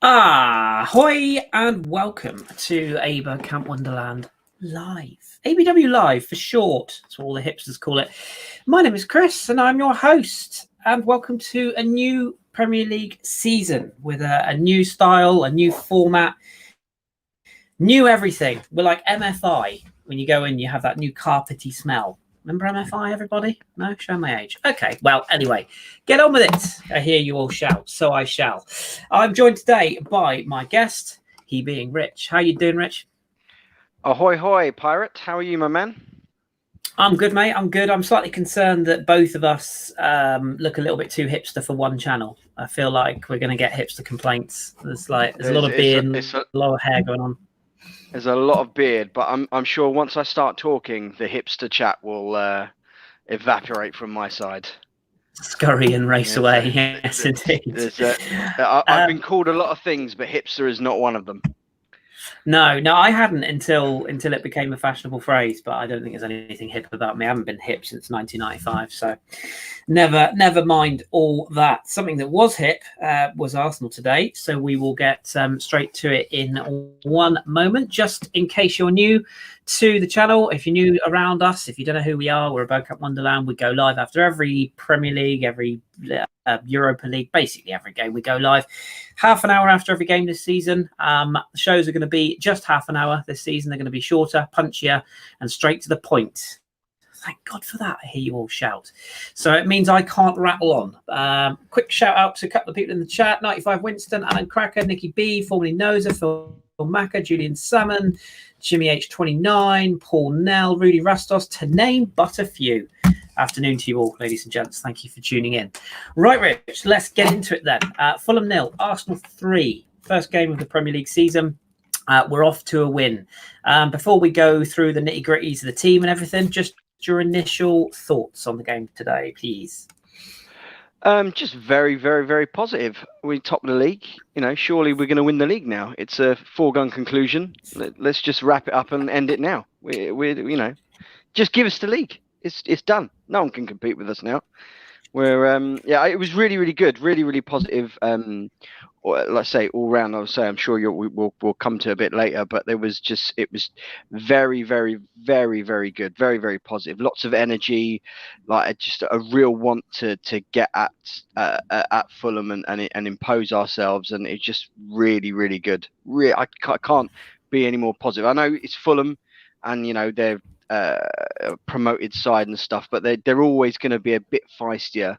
Hoi and welcome to a Bergkamp Wonderland Live. ABW Live for short, that's what all the hipsters call it. My name is Kris and I'm your host, and welcome to a new Premier League season with a new style, a new format, new everything. We're like MFI. When you go in, you have that new carpety smell. Remember MFI, everybody? No? Show my age. Okay, well, anyway, get on with it. I hear you all shout, so I shall. I'm joined today by my guest, he being Rich. How you doing, Rich? Ahoy, hoy, pirate. How are you, my man? I'm good, mate. I'm good. I'm slightly concerned that both of us look a little bit too hipster for one channel. I feel like we're going to get hipster complaints. There's a lot of beard, a lot of hair going on. There's a lot of beard, but I'm sure once I start talking, the hipster chat will evaporate from my side. Scurry and race away. Yes, indeed. I've been called a lot of things, but hipster is not one of them. No, I hadn't until it became a fashionable phrase, but I don't think there's anything hip about me. I haven't been hip since 1995, so never mind all that. Something that was hip was Arsenal today, so we will get straight to it in one moment. Just in case you're new to the channel, if you're new around us, if you don't know who we are, we're a Bergkamp Wonderland. We go live after every Premier League, every Europa League, basically every game we go live. Half an hour after every game this season. The shows are going to be just half an hour this season. They're going to be shorter, punchier, and straight to the point. Thank God for that. I hear you all shout. So it means I can't rattle on. Quick shout out to a couple of people in the chat. 95 Winston, Alan Cracker, Nicky B, formerly Noza, Phil Macca, Julian Salmon, Jimmy H29, Paul Nell, Rudy Rastos, to name but a few. Afternoon to you all, ladies and gents. Thank you for tuning in. Right, Rich, let's get into it then. Fulham 0, Arsenal 3. First game of the Premier League season. We're off to a win. Before we go through the nitty-gritties of the team and everything, just your initial thoughts on the game today, please. Just very, very, very positive. We top the league. Surely we're going to win the league now. It's a foregone conclusion. Let's just wrap it up and end it now. We're just give us the league. It's done. No one can compete with us now. It was really, really good. Really, really positive. Let's say all round. I'm sure we'll come to a bit later, but it was very, very, very, very good. Very, very positive. Lots of energy, like just a real want to get at Fulham and impose ourselves, and it's just really, really good. I can't be any more positive. I know it's Fulham, and they're promoted side and stuff, but they're always going to be a bit feistier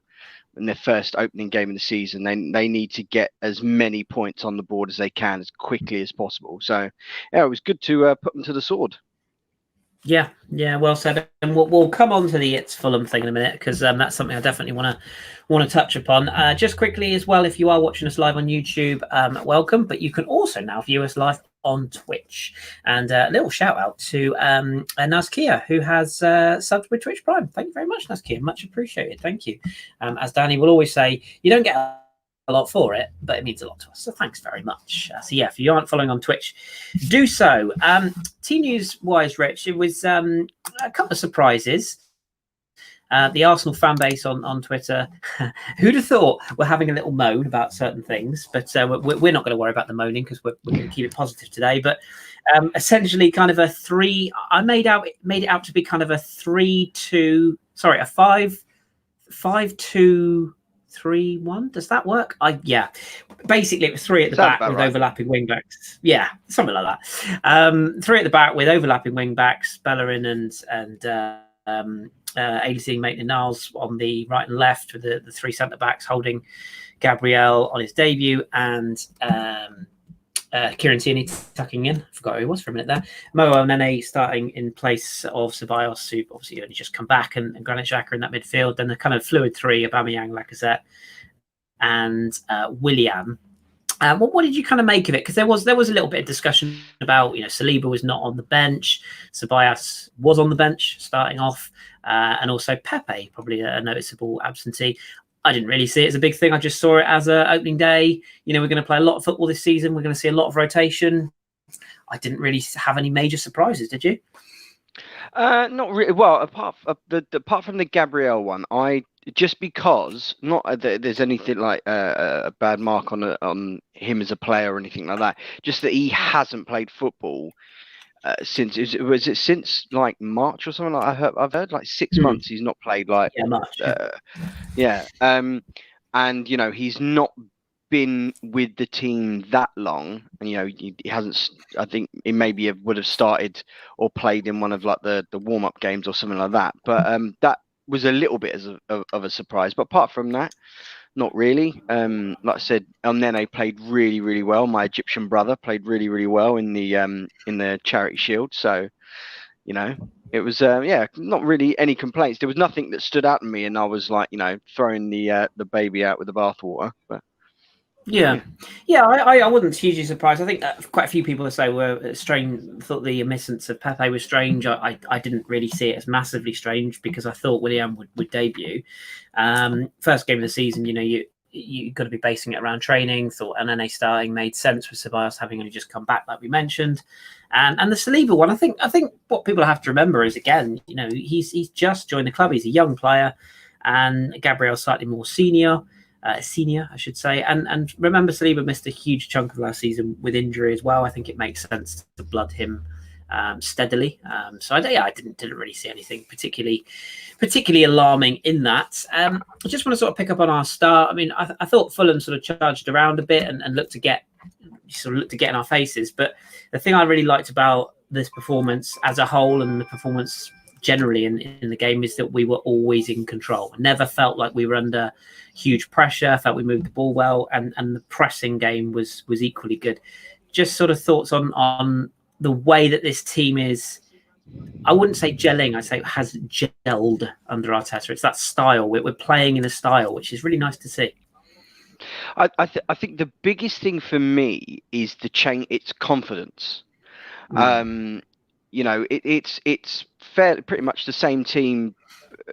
in their first opening game of the season. They need to get as many points on the board as they can as quickly as possible. So it was good to put them to the sword. Yeah, well said. And we'll come on to the It's Fulham thing in a minute, because that's something I definitely want to touch upon. Just quickly as well, if you are watching us live on YouTube, welcome. But you can also now view us live on Twitch. And a little shout out to Nazkia, who has subbed with Twitch Prime. Thank you very much, Nazkia. Much appreciated. Thank you. As Danny will always say, you don't get a lot for it, but it means a lot to us. So thanks very much. If you aren't following on Twitch, do so. Team news wise, Rich, it was a couple of surprises. The Arsenal fan base on Twitter, who'd have thought we're having a little moan about certain things, but we're not going to worry about the moaning because we're going to keep it positive today. But essentially kind of a 3, I made it out to be kind of a 5-2-3-1. Does that work? Basically it was 3 at the back with overlapping wing backs. Yeah, something like that. 3 at the back with overlapping wing backs, Bellerin and Ailey Maitland-Niles on the right and left, with the 3 centre backs holding Gabriel on his debut, and Kieran Tierney tucking in. I forgot who he was for a minute there. Nene starting in place of Ceballos, who obviously only just come back, and Granit Xhaka in that midfield. Then the kind of fluid 3, Aubameyang, Lacazette, and Willian. What did you kind of make of it? Because there was a little bit of discussion about, Saliba was not on the bench, Ceballos was on the bench starting off, and also Pepe, probably a noticeable absentee. I didn't really see it as a big thing. I just saw it as an opening day. We're going to play a lot of football this season. We're going to see a lot of rotation. I didn't really have any major surprises. Did you? Not really. Well, apart from the Gabriel one, just because not that there's anything like a bad mark on him as a player or anything like that. Just that he hasn't played football since was it since like March or something like I've heard like 6 months he's not played like March. yeah. And you know he's not been with the team that long, and you know he hasn't. I think he maybe would have started or played in one of like the warm-up games or something like that. But that was a little bit of a surprise. But apart from that, not really. Like I said, Nene played really, really well. My Egyptian brother played really, really well in the Charity Shield. So, you know, it was not really any complaints. There was nothing that stood out to me, and I was like, you know, throwing the baby out with the bathwater. But yeah, I wasn't hugely surprised. I think quite a few people say were strange. Thought the omissions of Pepe was strange. I didn't really see it as massively strange because I thought Willian would debut. First game of the season, you know, you got to be basing it around training. Thought Unai starting made sense with Ceballos having only just come back, like we mentioned, and the Saliba one. I think what people have to remember is, again, you know, he's just joined the club. He's a young player, and Gabriel slightly more senior, I should say. And remember, Saliba missed a huge chunk of last season with injury as well. I think it makes sense to blood him steadily. So I didn't really see anything particularly alarming in that. I just want to sort of pick up on our start. I mean, I thought Fulham sort of charged around a bit and looked to get in our faces. But the thing I really liked about this performance as a whole and the performance generally in the game is that we were always in control. I never felt like we were under huge pressure. I felt we moved the ball well, and the pressing game was equally good. Just sort of thoughts on the way that this team is, I wouldn't say gelling, I'd say has gelled under Arteta. It's that style. We're playing in a style, which is really nice to see. I think the biggest thing for me is the change. It's confidence. You know, it's fairly pretty much the same team.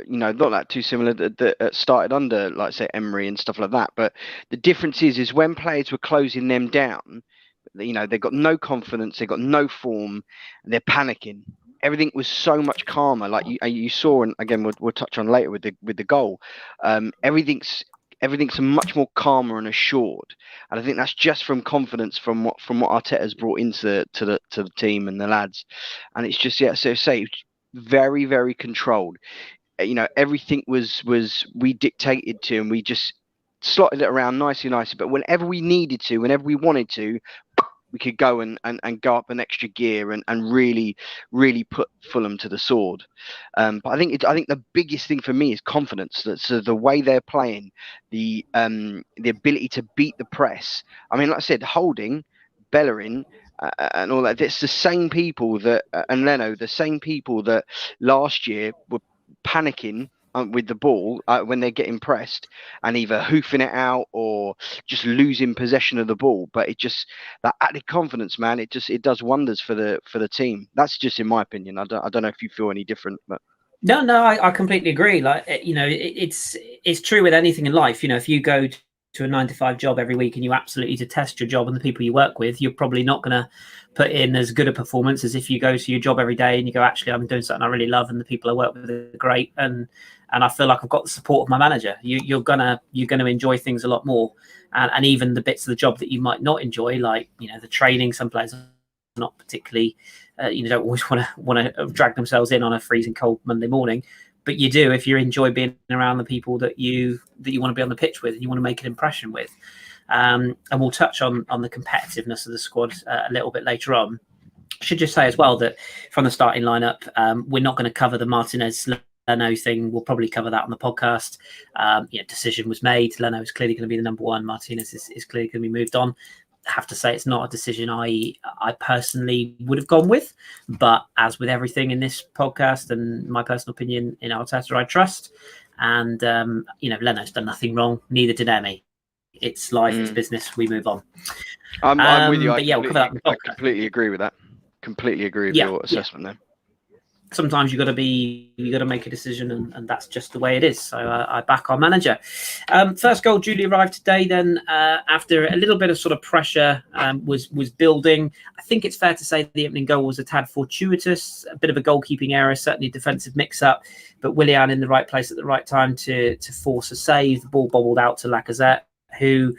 You know, not that too similar that started under, like say, Emery and stuff like that. But the difference is when players were closing them down, you know, they've got no confidence, they've got no form, and they're panicking. Everything was so much calmer. Like you saw, and again, we'll touch on later with the goal. Everything's much more calmer and assured, and I think that's just from confidence from what Arteta's brought into the team and the lads, and it's just very, very controlled. You know, everything was we dictated to, and we just slotted it around nicely, but whenever we needed to, whenever we wanted to, we could go and go up an extra gear and really, really put Fulham to the sword. But I think the biggest thing for me is confidence. So the way they're playing, the ability to beat the press. I mean, like I said, Holding, Bellerin, and all that. It's the same people that and Leno, the same people that last year were panicking with the ball when they're getting pressed and either hoofing it out or just losing possession of the ball. But it just, that added confidence, man, it does wonders for the team. That's just in my opinion. I don't know if you feel any different, but no, I completely agree. Like, you know, it's true with anything in life. You know, if you go to a 9-to-5 job every week and you absolutely detest your job and the people you work with, you're probably not going to put in as good a performance as if you go to your job every day and you go, actually, I'm doing something I really love and the people I work with are great, and I feel like I've got the support of my manager. You're gonna enjoy things a lot more, and even the bits of the job that you might not enjoy, like, you know, the training. Some players are not particularly, don't always want to drag themselves in on a freezing cold Monday morning. But you do if you enjoy being around the people that you want to be on the pitch with and you want to make an impression with. And we'll touch on the competitiveness of the squad a little bit later on. I should just say as well that from the starting lineup, we're not going to cover the Martinez Leno thing. We'll probably cover that on the podcast. Decision was made. Leno is clearly going to be the number one. Martinez is clearly going to be moved on. Have to say it's not a decision I personally would have gone with, but as with everything in this podcast and my personal opinion in Arteta, I trust. And Leno's done nothing wrong, neither did Emery. It's life, it's business, we move on. I'm with you. But we'll cover that. I completely agree with that. Completely agree with your assessment there. sometimes you got to make a decision, and that's just the way it is. So I back our manager. First goal duly arrived today. Then after a little bit of sort of pressure was building. I think it's fair to say the opening goal was a tad fortuitous, a bit of a goalkeeping error, certainly a defensive mix-up. But Willian in the right place at the right time to force a save. The ball bobbled out to Lacazette, who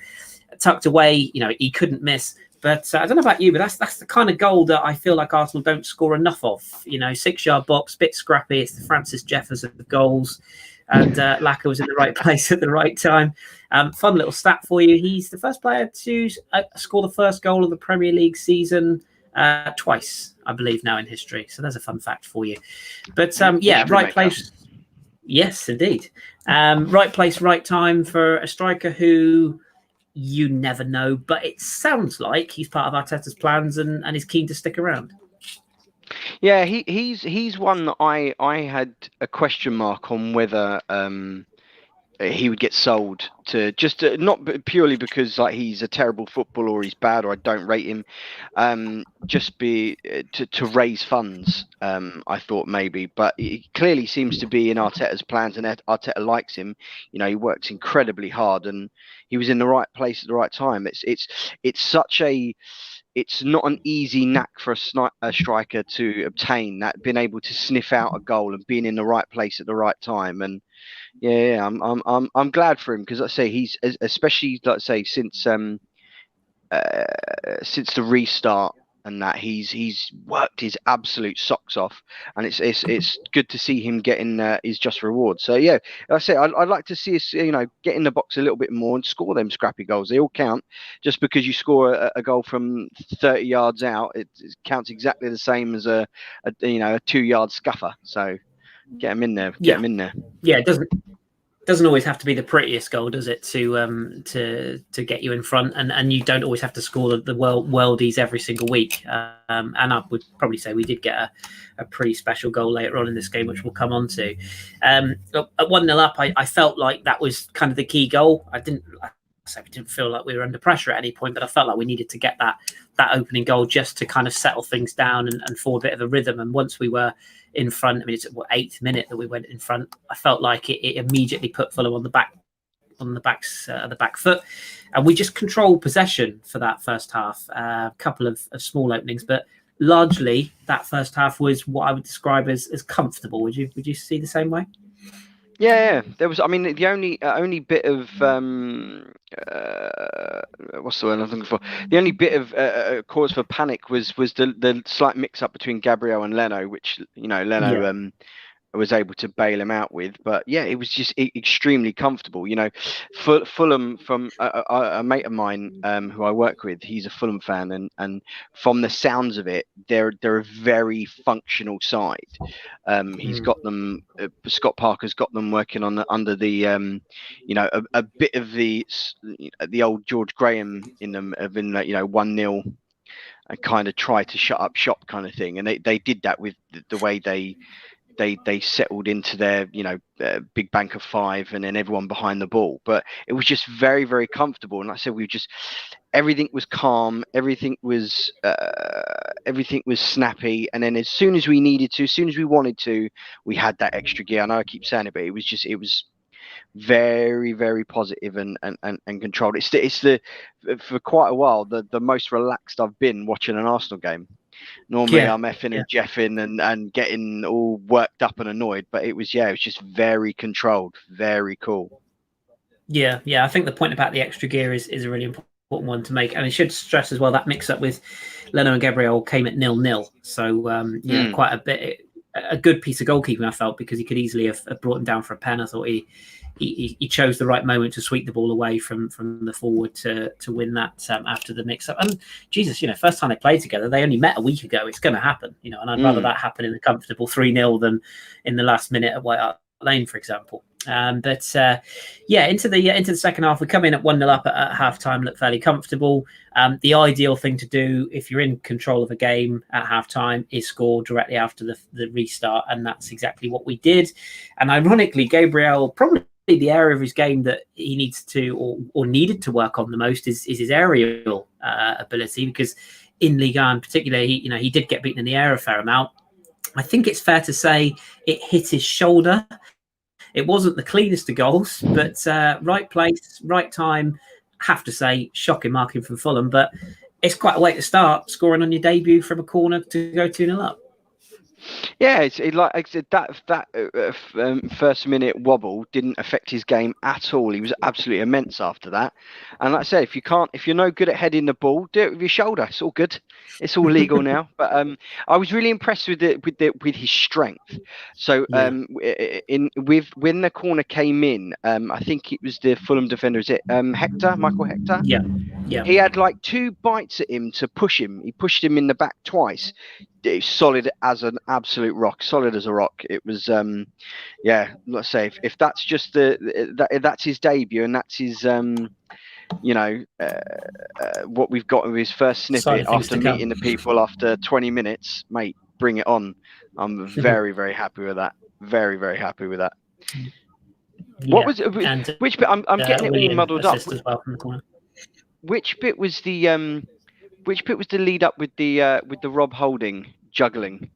tucked away. He couldn't miss. But I don't know about you, but that's the kind of goal that I feel like Arsenal don't score enough of. 6-yard box, bit scrappy. It's the Francis Jeffers of the goals. And Laka was in the right place at the right time. Fun little stat for you. He's the first player to score the first goal of the Premier League season twice, I believe, now in history. So there's a fun fact for you. But right place. Yes, indeed. Right place, right time for a striker who... you never know, but it sounds like he's part of Arteta's plans and is keen to stick around. Yeah, he's one that I had a question mark on whether he would get sold to just not purely because like he's a terrible footballer or he's bad or I don't rate him, just be to raise funds. I thought maybe, but he clearly seems to be in Arteta's plans, and Arteta likes him. He works incredibly hard, and he was in the right place at the right time. It's not an easy knack for a striker to obtain, that being able to sniff out a goal and being in the right place at the right time. And I'm glad for him, because I say he's, especially like say since the restart and that, he's worked his absolute socks off, and it's good to see him getting his just reward. So yeah, like I say I'd like to see us get in the box a little bit more and score them scrappy goals. They all count. Just because you score a goal from 30 yards out, it counts exactly the same as a 2-yard scuffer. So get them in there. Get them in there. Yeah, it doesn't always have to be the prettiest goal, does it, to get you in front, and you don't always have to score the worldies every single week. And I would probably say we did get a pretty special goal later on in this game, which we'll come on to. At 1-0 up, I felt like that was kind of the key goal. I didn't feel like we were under pressure at any point, but I felt like we needed to get that opening goal just to kind of settle things down and form a bit of a rhythm. And once we were in front, I mean, it's 8th minute that we went in front, I felt like it immediately put Fulham on the back foot, and we just controlled possession for that first half. A couple of small openings, but largely that first half was what I would describe as comfortable. Would you see the same way? Yeah. There was. I mean, the only bit of what's the word I'm looking for? The only bit of cause for panic was the slight mix-up between Gabriel and Leno, which Leno was able to bail him out with. But yeah, it was just extremely comfortable. Fulham, from a mate of mine who I work with, he's a Fulham fan, and from the sounds of it, they're a very functional side. He's got them. Scott Parker's got them working on under the a bit of the old George Graham in them, of in 1-0 and kind of try to shut up shop kind of thing, and they did that with the way they settled into their big bank of 5 and then everyone behind the ball. But it was just very, very comfortable, and like I said, everything was calm, everything was snappy, and then as soon as we needed to, as soon as we wanted to, we had that extra gear. I know I keep saying it, but it was very, very positive and controlled. It's for quite a while the most relaxed I've been watching an Arsenal game. Normally I'm effing and jeffing and getting all worked up and annoyed, but it was just very controlled, very cool. Yeah. I think the point about the extra gear is a really important one to make, and it should stress as well that mix-up with Leno and Gabriel came at 0-0, so quite a good piece of goalkeeping, I felt, because he could easily have brought him down for a pen. I thought he chose the right moment to sweep the ball away from the forward to win that after the mix-up. And Jesus, first time they played together, they only met a week ago. It's going to happen, and I'd rather that happen in a comfortable 3-0 than in the last minute at White Hart Lane, for example. Into the second half, we come in at 1-0 up at half time, look fairly comfortable. The ideal thing to do if you're in control of a game at half time is score directly after the restart, and that's exactly what we did. And ironically, Gabriel, probably the area of his game that he needs to or needed to work on the most is his aerial ability, because in Liga in particular, he did get beaten in the air a fair amount. I think it's fair to say it hit his shoulder. It wasn't the cleanest of goals, but right place, right time. Have to say, shocking marking from Fulham, but it's quite a way to start, scoring on your debut from a corner to go 2-0 up. Yeah, like I said, that first minute wobble didn't affect his game at all. He was absolutely immense after that. And like I say, if you're no good at heading the ball, do it with your shoulder. It's all good. It's all legal now. But I was really impressed with his strength. So when the corner came in, I think it was the Fulham defender. Is it Michael Hector? Yeah. He had like 2 bites at him to push him. He pushed him in the back twice. It's solid as an absolute rock, solid as a rock. It was, let's say if that's just that's his debut and that's his, what we've got with his first snippet after meeting the people after 20 minutes, mate, bring it on. I'm very, very happy with that. Very, very happy with that. Yeah. What was which bit? I'm getting it Willian all muddled up. as well from the corner. Which bit was the lead up with the Rob Holding juggling?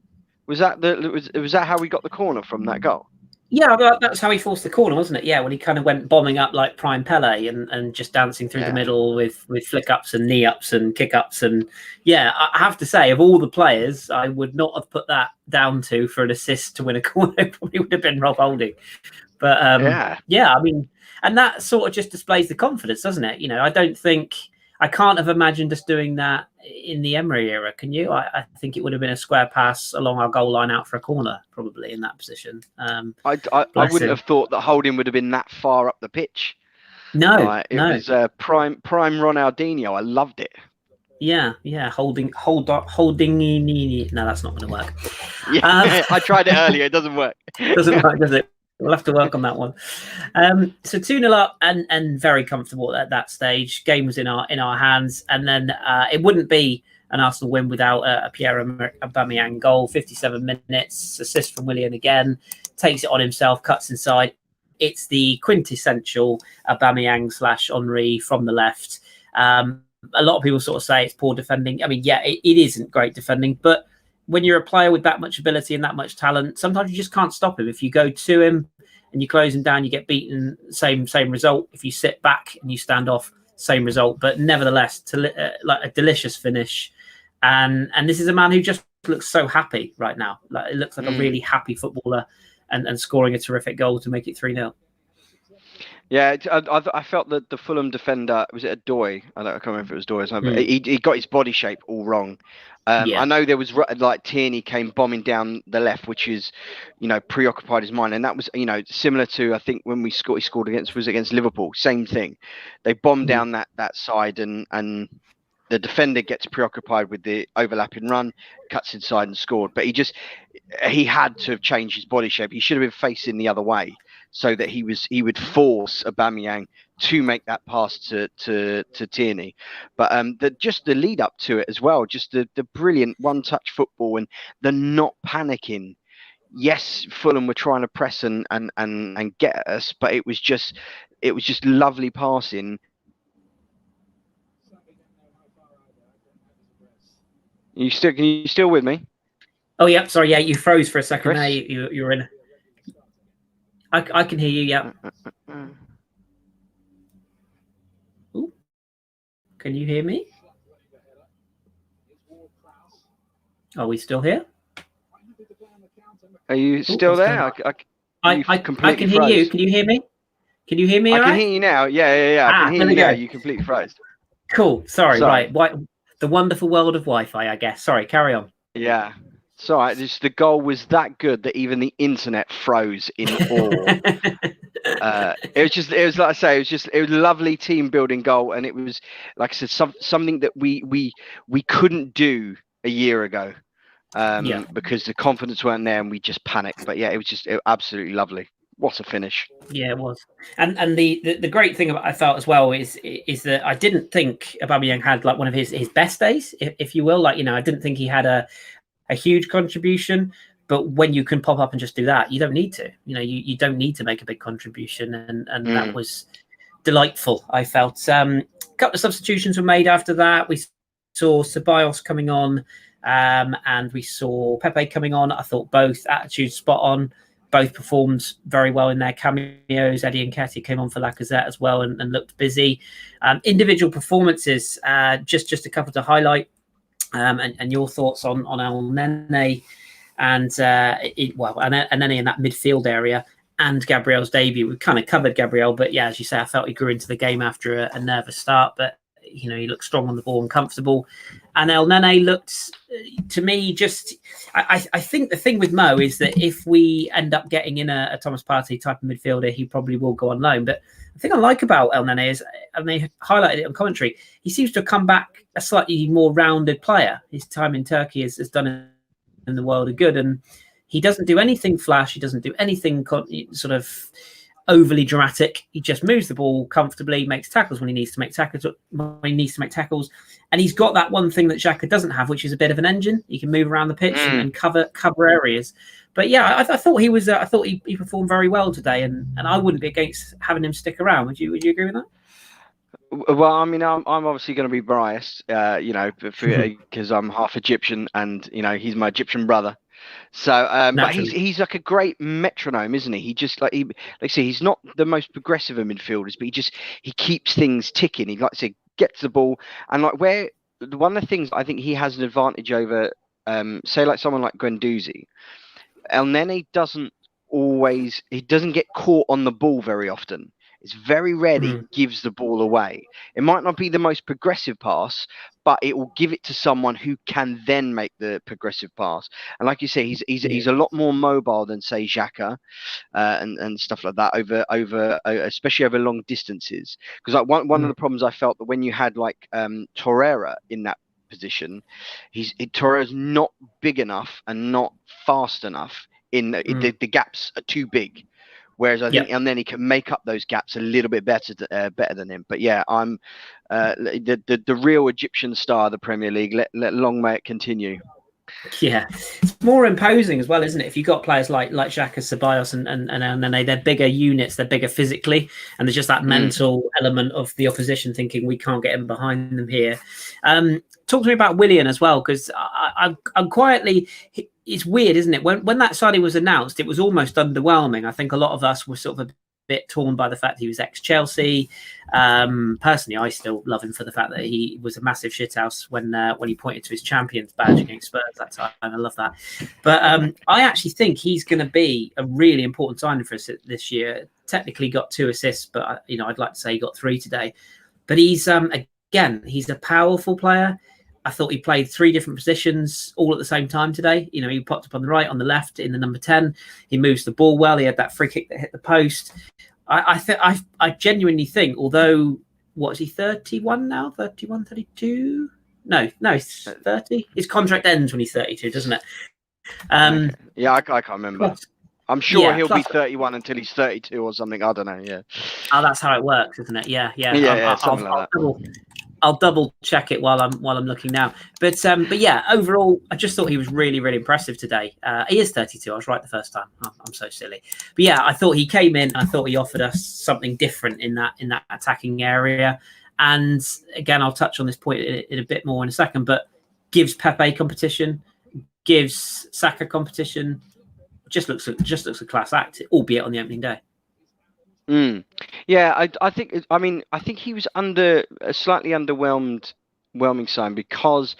Was that how we got the corner from that goal? Yeah, that's how he forced the corner, wasn't it? Yeah, when he kind of went bombing up like prime Pele and just dancing through the middle with flick ups and knee ups and kick ups. And yeah, I have to say, of all the players, I would not have put that down to for an assist to win a corner. It probably would have been Rob Holding. But yeah, I mean, and that sort of just displays the confidence, doesn't it? You know, I can't have imagined us doing that in the Emery era. Can you? I think it would have been a square pass along our goal line out for a corner, probably in that position. I wouldn't have thought that Holding would have been that far up the pitch. No, it was prime Ronaldinho. I loved it. Yeah, holding. No, that's not going to work. Yeah, I tried it earlier. It doesn't work. Doesn't work, does it? We'll have to work on that one. So 2-0 up and very comfortable at that stage. Game was in our hands, and then it wouldn't be an Arsenal win without a Pierre Aubameyang goal. 57 minutes, assist from Willian again, takes it on himself, cuts inside. It's the quintessential Aubameyang / Henry from the left. A lot of people sort of say it's poor defending. I mean, yeah, it isn't great defending, but when you're a player with that much ability and that much talent, sometimes you just can't stop him. If you go to him and you close him down, you get beaten. Same result. If you sit back and you stand off, same result. But nevertheless, like a delicious finish. And this is a man who just looks so happy right now. Like, it looks like a really happy footballer and scoring a terrific goal to make it 3-0. Yeah, I felt that the Fulham defender, was it Adoy? I can't remember if it was Adoy or something. He got his body shape all wrong. I know there was like Tierney came bombing down the left, which is, preoccupied his mind, and that was, similar to I think when he scored against Liverpool, same thing. They bombed down that side, and the defender gets preoccupied with the overlapping run, cuts inside and scored. But he had to have changed his body shape. He should have been facing the other way, so that he would force Aubameyang to make that pass to Tierney. But the lead up to it as well, just the brilliant one-touch football and the not panicking. Yes, Fulham were trying to press and get at us, but it was just lovely passing. Can you still with me? Oh yeah, sorry, yeah, you froze for a second. Kris? There, you were in. I can hear you. Yeah. Ooh. Can you hear me? Are we still here? Are you still there? I can hear you. Can you hear me? Can you hear me? I can hear you now. Yeah. I can hear you now. You completely froze. Cool. Sorry. Right. The wonderful world of Wi-Fi, I guess. Sorry. Carry on. Yeah. It's all right. The goal was that good that even the internet froze in awe. It was like I say, it was a lovely team building goal, and it was, like I said, something that we couldn't do a year ago, because the confidence weren't there and we just panicked. But yeah, it was absolutely lovely. What a finish! Yeah, it was. And the great thing I felt as well is that I didn't think Aubameyang had like one of his best days, if you will. Like, I didn't think he had a huge contribution, but when you can pop up and just do that, you don't need to. You don't need to make a big contribution, and that was delightful. I felt a couple of substitutions were made after that. We saw Ceballos coming on And we saw Pepe coming on. I thought both attitudes spot on. Both performed very well in their cameos. Eddie and Nketiah came on for Lacazette as well and looked busy. Individual performances, just a couple to highlight. And your thoughts on Elneny and Elneny in that midfield area and Gabriel's debut. We kind of covered Gabriel, but yeah, as you say, I felt he grew into the game after a nervous start, but he looked strong on the ball and comfortable. And Elneny looked, to me, I think the thing with Mo is that if we end up getting in a Thomas Partey type of midfielder, he probably will go on loan. But the thing I like about Elneny is, and they highlighted it on commentary, he seems to have come back a slightly more rounded player. His time in Turkey has done in the world of good, and he doesn't do anything flash. He doesn't do anything sort of overly dramatic. He just moves the ball comfortably, makes tackles when he needs to make tackles. And he's got that one thing that Xhaka doesn't have, which is a bit of an engine. He can move around the pitch and cover areas. But yeah, I thought he was. I thought he performed very well today, and I wouldn't be against having him stick around. Would you agree with that? Well, I mean, I'm obviously going to be biased, because I'm half Egyptian, and he's my Egyptian brother. So, but he's like a great metronome, isn't he? He just he's not the most progressive of midfielders, but he keeps things ticking. He gets the ball, and one of the things I think he has an advantage over, say like someone like Guendouzi. Elneny doesn't get caught on the ball very often. It's very rare that he gives the ball away. It might not be the most progressive pass, but it will give it to someone who can then make the progressive pass. And like you say, he's a lot more mobile than say Xhaka and stuff like that over especially over long distances. Because one of the problems I felt that when you had Torreira in that position, Torreira's not big enough and not fast enough. The gaps are too big. Whereas I think, and then he can make up those gaps a little bit better than him. But yeah, I'm the real Egyptian star of the Premier League. Let long may it continue. Yeah, it's more imposing as well, isn't it? If you've got players like Xhaka, Ceballos, and they're bigger units, they're bigger physically, and there's just that mental element of the opposition thinking we can't get in behind them here. Talk to me about Willian as well, because I'm quietly. It's weird, isn't it? When that signing was announced, it was almost underwhelming. I think a lot of us were sort of a bit torn by the fact he was ex-Chelsea. Personally, I still love him for the fact that he was a massive shithouse when he pointed to his Champions badge against Spurs that time. I love that. But I actually think he's going to be a really important signing for us this year. Technically got 2 assists, but I'd like to say he got 3 today. But he's he's a powerful player. I thought he played 3 different positions all at the same time today. He popped up on the right, on the left, in the number 10. He moves the ball well. He had that free kick that hit the post. I genuinely think, although, what is he, 31 now? 31, 32? No, he's 30. His contract ends when he's 32, doesn't it? Yeah, I can't remember. I'm sure he'll be 31 until he's 32 or something. I don't know. Yeah. Oh, that's how it works, isn't it? Yeah. Something like that. I'll double check it while I'm looking now. But yeah, overall, I just thought he was really, really impressive today. He is 32. I was right the first time. Oh, I'm so silly. But yeah, I thought he came in. I thought he offered us something different in that attacking area. And again, I'll touch on this point in a bit more in a second. But gives Pepe competition, gives Saka competition. Just looks a class act, albeit on the opening day. Yeah, I think he was a slightly underwhelming sign, because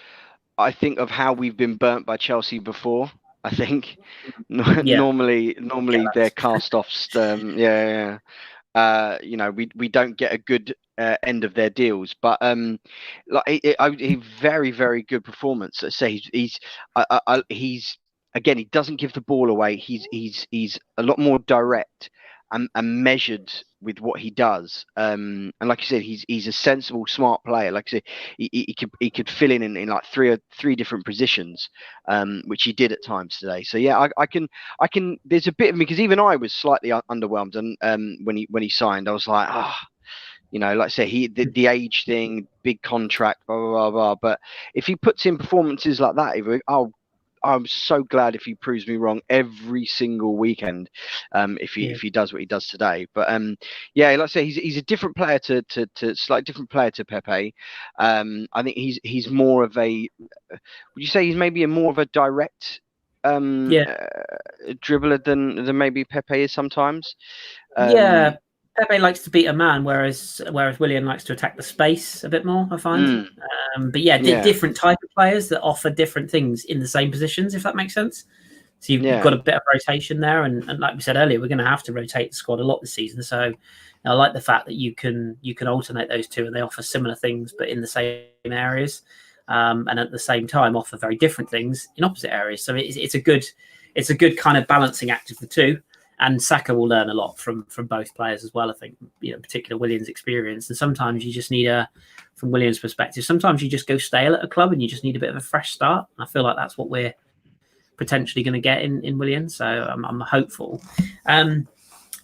I think of how we've been burnt by Chelsea before. I think normally they're cast-offs. We don't get a good end of their deals, but a very, very good performance. I say he's again, he doesn't give the ball away. He's a lot more direct and measured with what he does. And like you said, he's a sensible, smart player. Like I said, he could fill in like three different positions, which he did at times today. So yeah, I can. There's a bit of me, because even I was slightly underwhelmed, and when he signed, I was like, like I say, the age thing, big contract, blah blah blah blah. But if he puts in performances like that, I'm so glad if he proves me wrong every single weekend, if he does what he does today. But yeah, like I say, he's a different player to slightly different player to Pepe. I think he's more of a. Would you say he's maybe more of a direct dribbler than maybe Pepe is sometimes? Yeah. Pepe likes to beat a man, whereas Willian likes to attack the space a bit more, I find. But yeah, different type of players that offer different things in the same positions, if that makes sense. So you've got a bit of rotation there, and like we said earlier, we're going to have to rotate the squad a lot this season. So I like the fact that you can alternate those two, and they offer similar things, but in the same areas, and at the same time offer very different things in opposite areas. So it's a good kind of balancing act of the two. And Saka will learn a lot from both players as well. I think, particular Willian's experience. And sometimes you just need from Willian's perspective, sometimes you just go stale at a club and you just need a bit of a fresh start. And I feel like that's what we're potentially going to get in Willian. So I'm hopeful.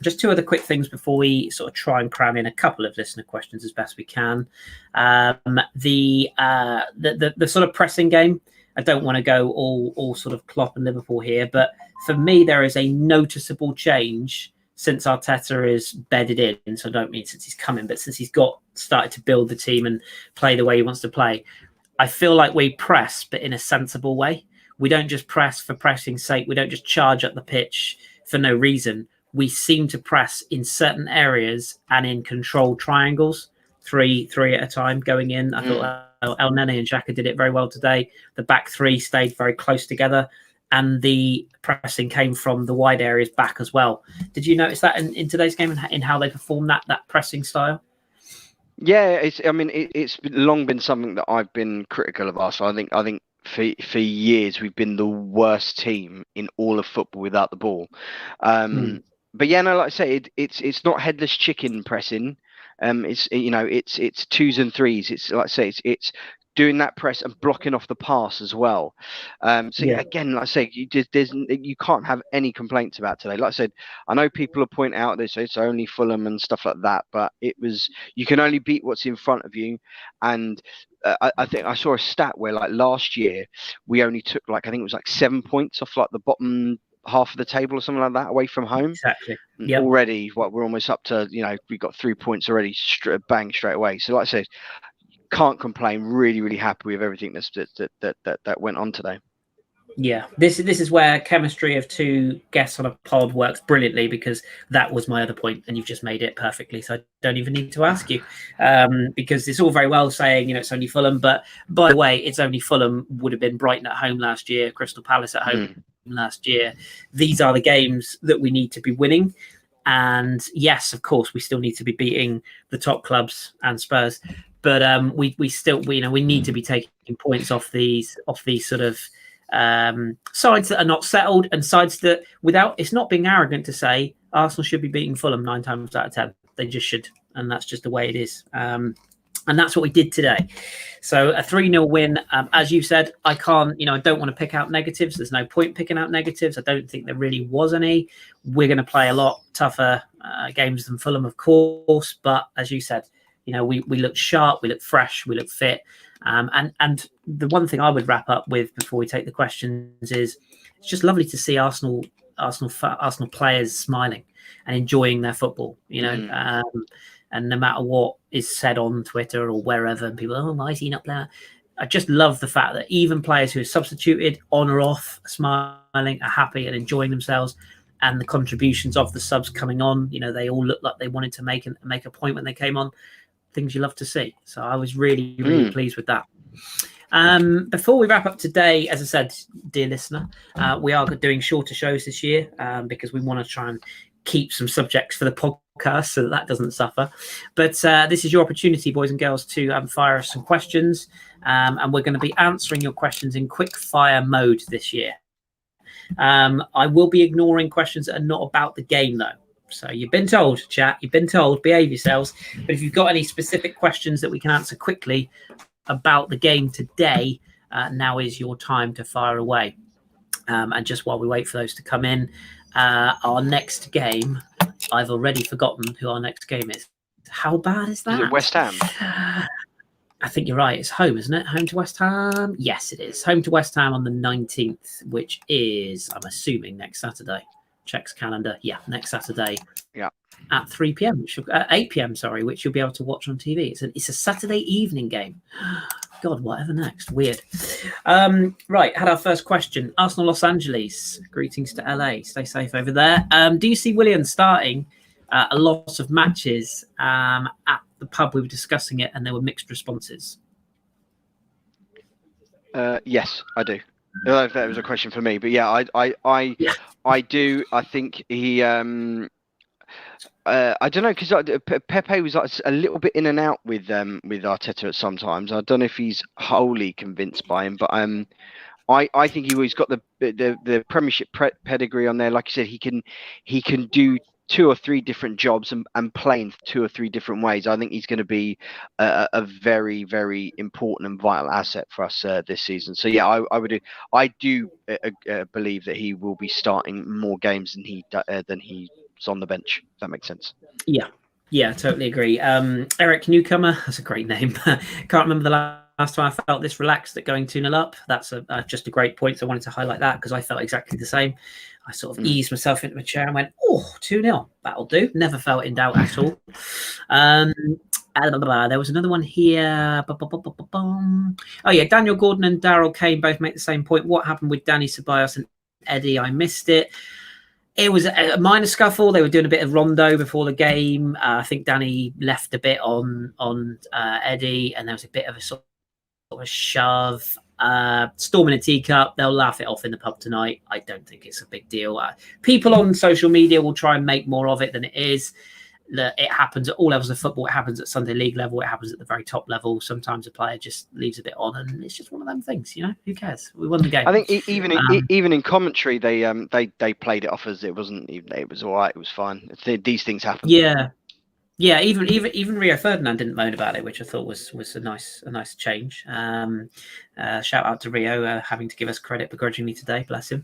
Just two other quick things before we sort of try and cram in a couple of listener questions as best we can. The sort of pressing game. I don't want to go all sort of Klopp and Liverpool here, but for me, there is a noticeable change since Arteta is bedded in. So I don't mean since he's coming, but since he's started to build the team and play the way he wants to play. I feel like we press, but in a sensible way. We don't just press for pressing's sake. We don't just charge up the pitch for no reason. We seem to press in certain areas and in controlled triangles, three at a time going in. I thought El Nene and Xhaka did it very well today. The back three stayed very close together, and the pressing came from the wide areas back as well. Did you notice that in today's game in how they performed that pressing style? Yeah, it's long been something that I've been critical of us. I think for years we've been the worst team in all of football without the ball. But yeah, no, like I say, it's not headless chicken pressing. It's twos and threes. It's like I say, it's doing that press and blocking off the pass as well. Again, like I say, you can't have any complaints about today. Like I said, I know people will point out this, it's only Fulham and stuff like that, but you can only beat what's in front of you. And I think I saw a stat where like last year we only took I think it was 7 points off the bottom half of the table or something like that away from home. Exactly. Yep. Already, we're almost up to, we got 3 points already, straight away. So, like I said, can't complain. Really, really happy with everything that went on today. Yeah, this is where chemistry of two guests on a pod works brilliantly, because that was my other point, and you've just made it perfectly. So I don't even need to ask you, because it's all very well saying it's only Fulham, but by the way, it's only Fulham. Would have been Brighton at home last year, Crystal Palace at home last year. These are the games that we need to be winning, and yes, of course, we still need to be beating the top clubs and Spurs, but we still we need to be taking points off these sort of sides that are not settled, and sides that, without, it's not being arrogant to say Arsenal should be beating Fulham 9 times out of 10. They just should, and that's just the way it is. And that's what we did today. So a 3-0 win. As you said, I can't, I don't want to pick out negatives. There's no point picking out negatives. I don't think there really was any. We're going to play a lot tougher games than Fulham, of course. But as you said, we look sharp, we look fresh, we look fit. And the one thing I would wrap up with before we take the questions is it's just lovely to see Arsenal players smiling and enjoying their football, and no matter what is said on Twitter or wherever, and people, why is he not there? I just love the fact that even players who are substituted, on or off, are smiling, are happy and enjoying themselves, and the contributions of the subs coming on, they all look like they wanted to make a point when they came on. Things you love to see. So I was really, really pleased with that. Before we wrap up today, as I said, dear listener, we are doing shorter shows this year because we want to try and keep some subjects for the podcast so that doesn't suffer. But this is your opportunity, boys and girls, to fire us some questions. And we're going to be answering your questions in quick fire mode this year. I will be ignoring questions that are not about the game, though. So you've been told, chat, you've been told, behave yourselves. But if you've got any specific questions that we can answer quickly about the game today, now is your time to fire away. And just while we wait for those to come in, our next game, I've already forgotten who our next game is. How bad is that? Is it West Ham? I think you're right. It's home, isn't it? Home to West Ham? Yes, it is. Home to West Ham on the 19th, which is, I'm assuming, next Saturday. Checks calendar. Yeah, next Saturday. Yeah. At 3 p.m., 8 p.m., sorry, which you'll be able to watch on TV. It's a Saturday evening game. God, whatever next. Weird. Right, had our first question. Arsenal Los Angeles. Greetings to LA. Stay safe over there. Do you see Willian starting a lot of matches at the pub? We were discussing it, and there were mixed responses. Yes, I do. I don't know if that was a question for me, but yeah, I do. I think he. I don't know, because Pepe was a little bit in and out with Arteta at sometimes. I don't know if he's wholly convinced by him, but I think he's got the Premiership pedigree on there. Like you said, he can do 2 or 3 different jobs and play in 2 or 3 different ways. I think he's going to be a very, very important and vital asset for us this season. So yeah, I do believe that he will be starting more games than he's on the bench. If that makes sense. Yeah, totally agree. Eric Newcomer, that's a great name. Can't remember the last time I felt this relaxed at going 2-0 up. That's just a great point. So I wanted to highlight that because I felt exactly the same. I sort of eased myself into my chair and went, 2-0, that'll do. Never felt in doubt at all. There was another one here. Oh yeah, Daniel Gordon and Daryl Kane both make the same point. What happened with Danny Ceballos and Eddie? I missed it. It was a minor scuffle. They were doing a bit of rondo before the game. I think Danny left a bit on Eddie, and there was a bit of a sort of shove. Storm in a teacup. They'll laugh it off in the pub tonight. I don't think it's a big deal. People on social media will try and make more of it than it is. It happens at all levels of football. It happens at Sunday League level. It happens at the very top level. Sometimes a player just leaves a bit on, and it's just one of them things. Who cares? We won the game. I think even in commentary, they played it off as it wasn't. It was all right. It was fine. These things happen. Yeah. Even Rio Ferdinand didn't moan about it, which I thought was a nice change. Shout out to Rio having to give us credit begrudgingly today. Bless him.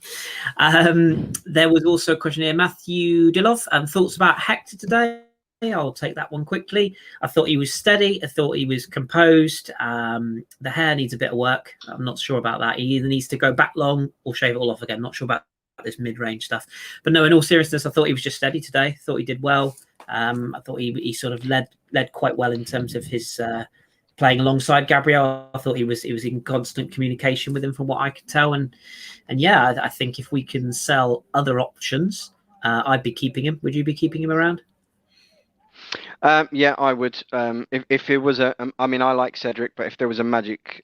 There was also a question here, Matthew Dilov, thoughts about Hector today. I'll take that one quickly. I thought he was steady. I thought he was composed. The hair needs a bit of work. I'm not sure about that. He either needs to go back long or shave it all off again. I'm not sure about this mid-range stuff. But no, in all seriousness, I thought he was just steady today. I thought he did well. I thought he sort of led quite well in terms of his playing alongside Gabriel. I thought he was in constant communication with him from what I could tell. And yeah, I think if we can sell other options, I'd be keeping him. Would you be keeping him around? Yeah, I would. If it was I like Cedric, but if there was a magic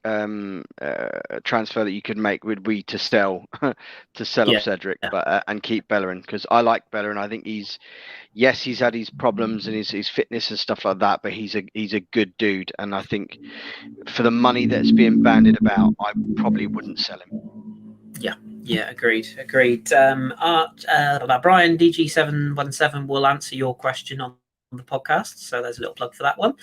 transfer that you could make, would be to sell off Cedric, but and keep Bellerin, because I like Bellerin. I think he's had his problems and his fitness and stuff like that, but he's a good dude, and I think for the money that's being bandied about, I probably wouldn't sell him. Yeah, agreed. Brian DG717 will answer your question on the podcast, so there's a little plug for that one.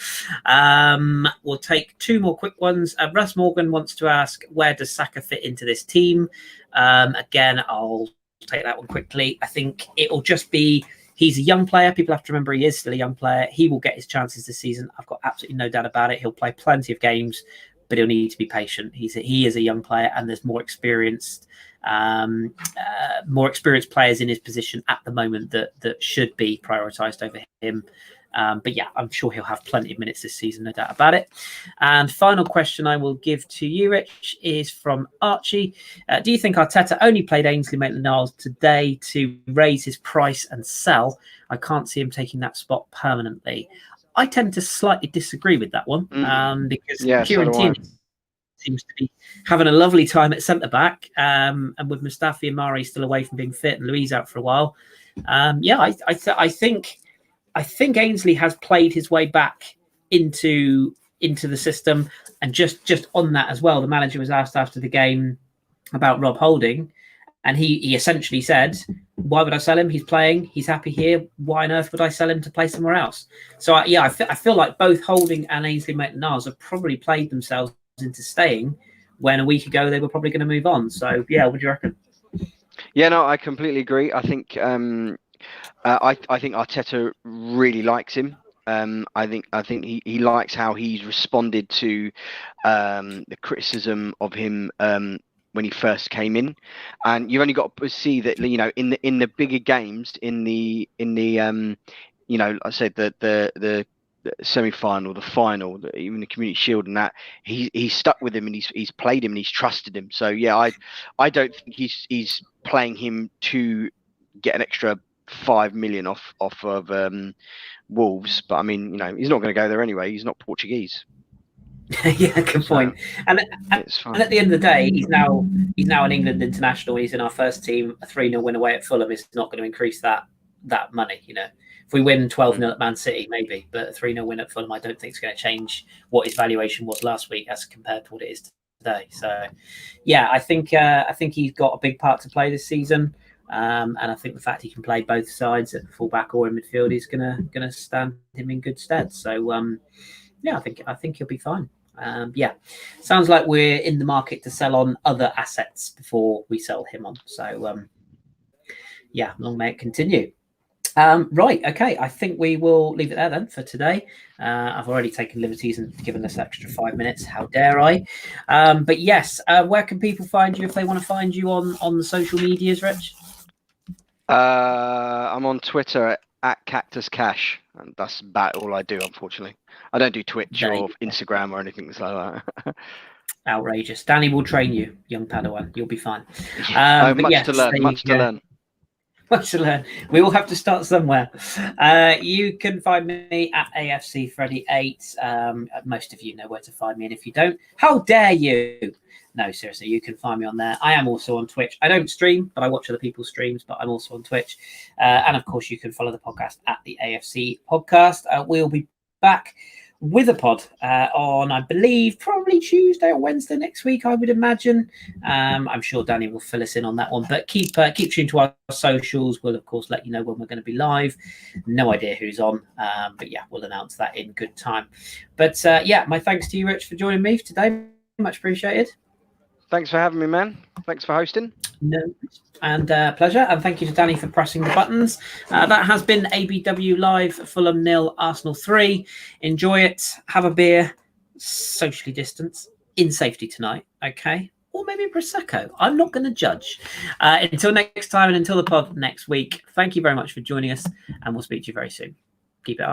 We'll take 2 more quick ones. Russ Morgan wants to ask, where does Saka fit into this team? Again, I'll take that one quickly. I think it'll just be, he's a young player. People have to remember he is still a young player. He will get his chances this season. I've got absolutely no doubt about it. He'll play plenty of games, but he'll need to be patient. He is a young player, and there's more experienced players in his position at the moment that should be prioritised over him. But yeah, I'm sure he'll have plenty of minutes this season, no doubt about it. And final question I will give to you, Rich, is from Archie. Do you think Arteta only played Ainsley Maitland-Niles today to raise his price and sell? I can't see him taking that spot permanently. I tend to slightly disagree with that one, because Kieran Tierney seems to be having a lovely time at centre-back, and with Mustafi and Mari still away from being fit and Luiz out for a while. I think Ainsley has played his way back into the system, and just on that as well, the manager was asked after the game about Rob Holding, and he essentially said, why would I sell him? He's playing. He's happy here. Why on earth would I sell him to play somewhere else? So, I feel like both Holding and Ainsley Maitland-Niles have probably played themselves into staying when a week ago they were probably going to move on. So, yeah, what do you reckon? Yeah, no, I completely agree. I think I think Arteta really likes him. I think he likes how he's responded to the criticism of him when he first came in, and you've only got to see that, you know, in the bigger games, in the you know, I said that the semi-final, the final, even the Community Shield, and that he's stuck with him, and he's played him, and he's trusted him. So yeah, I don't think he's playing him to get an extra 5 million off of Wolves, but I mean, you know, he's not going to go there anyway. He's not Portuguese. Yeah, good point. And at the end of the day, he's now an England international. He's in our first team. A 3-0 win away at Fulham is not going to increase that money. You know, if we win 12-0 at Man City, maybe, but a 3-0 win at Fulham, I don't think it's going to change what his valuation was last week as compared to what it is today. So, yeah, I think he's got a big part to play this season. And I think the fact he can play both sides at fullback or in midfield is gonna stand him in good stead. So yeah, I think he'll be fine. Yeah, sounds like we're in the market to sell on other assets before we sell him on. So yeah, long may it continue. Right, okay, I think we will leave it there then for today. I've already taken liberties and given us extra 5 minutes. How dare I? But yes, where can people find you if they want to find you on the social medias, Rich? I'm on Twitter at Cactus Cash, and that's about all I do, unfortunately. I don't do Twitch or Instagram or anything like that. Outrageous. Danny will train you, young Padawan. You'll be fine. Much to learn. Much to learn. We all have to start somewhere. You can find me at AFC Freddy 8. Most of you know where to find me, and if you don't, how dare you? No, seriously, you can find me on there. I am also on Twitch. I don't stream, but I watch other people's streams, but I'm also on Twitch. And of course, you can follow the podcast at the AFC Podcast. We'll be back with a pod on, I believe, probably Tuesday or Wednesday next week, I would imagine. I'm sure Danny will fill us in on that one. But keep tuned to our socials. We'll, of course, let you know when we're going to be live. No idea who's on. But yeah, we'll announce that in good time. But yeah, my thanks to you, Rich, for joining me today. Much appreciated. Thanks for having me, man. Thanks for hosting. No, and pleasure. And thank you to Danny for pressing the buttons. That has been ABW Live, Fulham 0, Arsenal 3. Enjoy it. Have a beer. Socially distance. In safety tonight. Okay. Or maybe a Prosecco. I'm not going to judge. Until next time and until the pod next week, thank you very much for joining us. And we'll speak to you very soon. Keep it Arsenal.